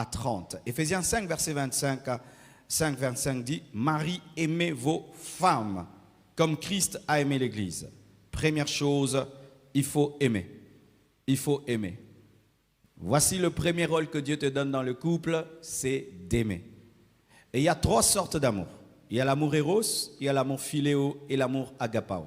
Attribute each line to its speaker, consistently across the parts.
Speaker 1: à 30. Éphésiens 5, verset 25 dit, Marie, aimez vos femmes comme Christ a aimé l'Église. Première chose, il faut aimer. Il faut aimer. Voici le premier rôle que Dieu te donne dans le couple, c'est d'aimer. Et il y a 3 sortes d'amour. Il y a l'amour éros, il y a l'amour philéo et l'amour agapao.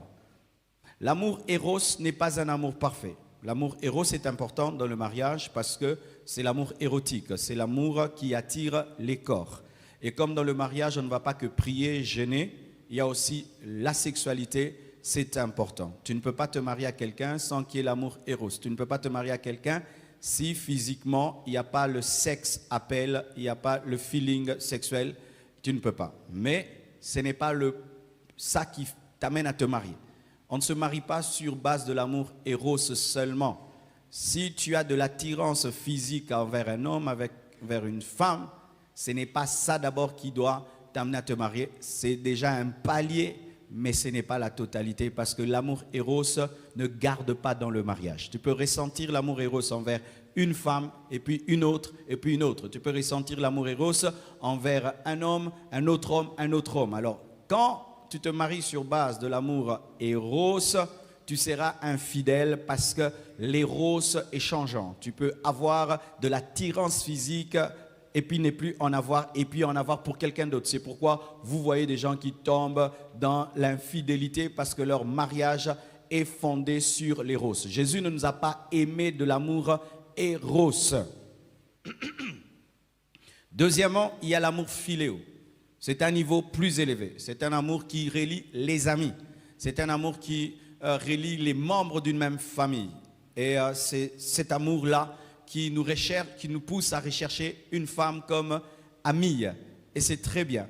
Speaker 1: L'amour éros n'est pas un amour parfait. L'amour éros est important dans le mariage parce que c'est l'amour érotique, c'est l'amour qui attire les corps. Et comme dans le mariage, on ne va pas que prier, gêner, il y a aussi la sexualité, c'est important. Tu ne peux pas te marier à quelqu'un sans qu'il y ait l'amour éros. Tu ne peux pas te marier à quelqu'un si physiquement il n'y a pas le sexe appel, il n'y a pas le feeling sexuel, tu ne peux pas. Mais ce n'est pas ça qui t'amène à te marier. On ne se marie pas sur base de l'amour éros seulement. Si tu as de l'attirance physique envers un homme, vers une femme, ce n'est pas ça d'abord qui doit t'amener à te marier. C'est déjà un palier, mais ce n'est pas la totalité parce que l'amour éros ne garde pas dans le mariage. Tu peux ressentir l'amour éros envers une femme et puis une autre et puis une autre. Tu peux ressentir l'amour éros envers un homme, un autre homme, un autre homme. Alors, quand tu te maries sur base de l'amour éros, tu seras infidèle parce que l'éros est changeant. Tu peux avoir de l'attirance physique et puis ne plus en avoir, et puis en avoir pour quelqu'un d'autre. C'est pourquoi vous voyez des gens qui tombent dans l'infidélité parce que leur mariage est fondé sur l'éros. Jésus ne nous a pas aimé de l'amour éros. Deuxièmement, il y a l'amour philéo. C'est un niveau plus élevé. C'est un amour qui relie les amis. C'est un amour qui relie les membres d'une même famille. Et c'est cet amour-là qui nous pousse à rechercher une femme comme amie. Et c'est très bien.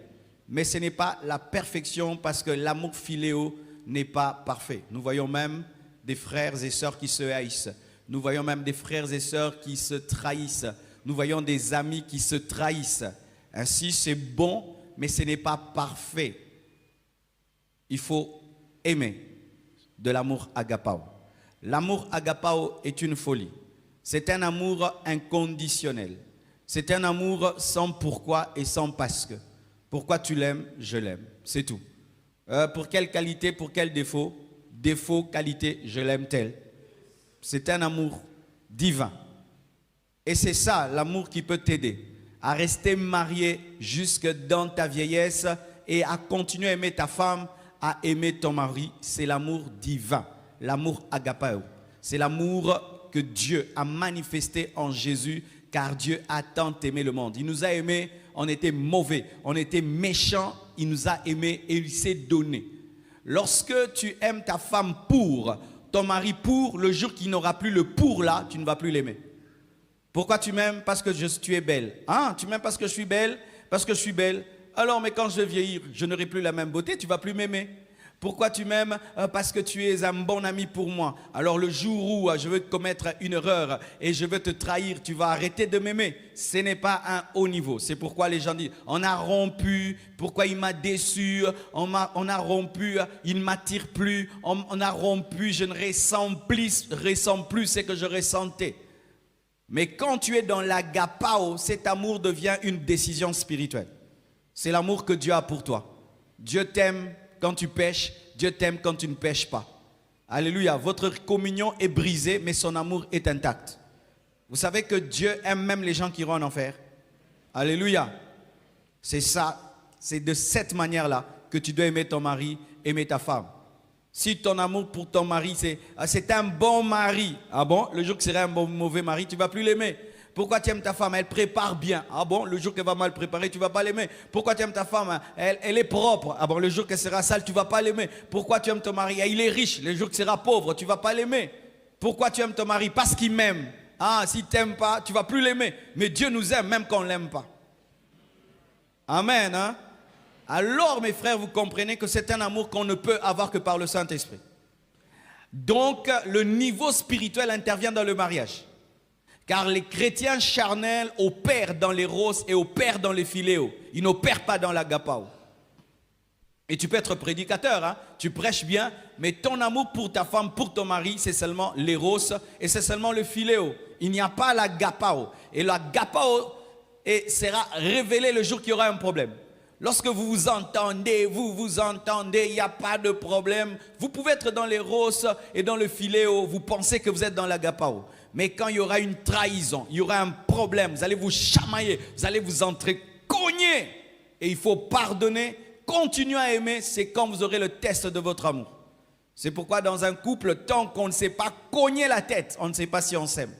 Speaker 1: Mais ce n'est pas la perfection parce que l'amour philéo n'est pas parfait. Nous voyons même des frères et sœurs qui se haïssent. Nous voyons même des frères et sœurs qui se trahissent. Nous voyons des amis qui se trahissent. Ainsi, c'est bon, mais ce n'est pas parfait. Il faut aimer de l'amour agapao. L'amour agapao est une folie. C'est un amour inconditionnel. C'est un amour sans pourquoi et sans parce que. Pourquoi tu l'aimes, je l'aime. C'est tout. Pour quelle qualité, pour quel défaut? Défaut, qualité, je l'aime tel. C'est un amour divin. Et c'est ça, l'amour qui peut t'aider à rester marié jusque dans ta vieillesse et à continuer à aimer ta femme, à aimer ton mari. C'est l'amour divin, l'amour agapao. C'est l'amour que Dieu a manifesté en Jésus, car Dieu a tant aimé le monde. Il nous a aimés, on était mauvais, on était méchants, il nous a aimés et il s'est donné. Lorsque tu aimes ta femme pour, ton mari pour, le jour qu'il n'aura plus le pour là, tu ne vas plus l'aimer. Pourquoi tu m'aimes? Parce que tu es belle. Ah, tu m'aimes parce que je suis belle? Parce que je suis belle. Alors, mais quand je vais vieillir, je n'aurai plus la même beauté, tu ne vas plus m'aimer. Pourquoi tu m'aimes? Parce que tu es un bon ami pour moi. Alors le jour où je veux commettre une erreur et je veux te trahir, tu vas arrêter de m'aimer. Ce n'est pas un haut niveau. C'est pourquoi les gens disent, on a rompu, pourquoi il m'a déçu, on a rompu, il ne m'attire plus, on a rompu, je ne ressens plus ce que je ressentais. Mais quand tu es dans l'agapao, cet amour devient une décision spirituelle. C'est l'amour que Dieu a pour toi. Dieu t'aime quand tu pêches, Dieu t'aime quand tu ne pêches pas. Alléluia, votre communion est brisée, mais son amour est intact. Vous savez que Dieu aime même les gens qui iront en enfer. Alléluia. C'est ça, c'est de cette manière-là que tu dois aimer ton mari, aimer ta femme. Si ton amour pour ton mari, c'est un bon mari, ah bon, le jour que sera un mauvais mari, tu ne vas plus l'aimer. Pourquoi tu aimes ta femme? Elle prépare bien. Ah bon, le jour qu'elle va mal préparer, tu ne vas pas l'aimer. Pourquoi tu aimes ta femme? Elle est propre. Ah bon, le jour qu'elle sera sale, tu ne vas pas l'aimer. Pourquoi tu aimes ton mari? Il est riche. Le jour qu'il sera pauvre, tu ne vas pas l'aimer. Pourquoi tu aimes ton mari? Parce qu'il m'aime. Ah, s'il ne t'aime pas, tu ne vas plus l'aimer. Mais Dieu nous aime même quand on ne l'aime pas. Amen. Hein? Alors, mes frères, vous comprenez que c'est un amour qu'on ne peut avoir que par le Saint-Esprit. Donc, le niveau spirituel intervient dans le mariage. Car les chrétiens charnels opèrent dans les roses et opèrent dans les philéos. Ils n'opèrent pas dans l'agapao. Et tu peux être prédicateur, hein? Tu prêches bien, mais ton amour pour ta femme, pour ton mari, c'est seulement les roses et c'est seulement le philéo. Il n'y a pas l'agapao. Et l'agapao et sera révélé le jour qu'il y aura un problème. Lorsque vous vous entendez, il n'y a pas de problème. Vous pouvez être dans les roses et dans le filéo, vous pensez que vous êtes dans l'agapao. Mais quand il y aura une trahison, il y aura un problème, vous allez vous chamailler, vous allez vous entrecogner. Et il faut pardonner, continuer à aimer, c'est quand vous aurez le test de votre amour. C'est pourquoi dans un couple, tant qu'on ne sait pas cogner la tête, on ne sait pas si on s'aime.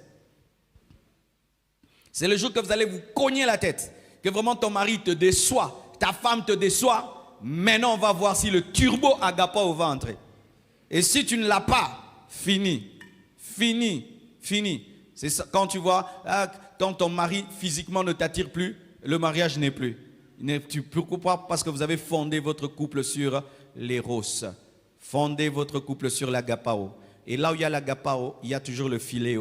Speaker 1: C'est le jour que vous allez vous cogner la tête, que vraiment ton mari te déçoit, ta femme te déçoit, maintenant on va voir si le turbo agapao va entrer. Et si tu ne l'as pas, fini. C'est ça, quand tu vois, quand ton mari physiquement ne t'attire plus, le mariage n'est plus. Pourquoi? Parce que vous avez fondé votre couple sur l'éros. Fondez votre couple sur l'agapao. Et là où il y a l'agapao, il y a toujours le filéo.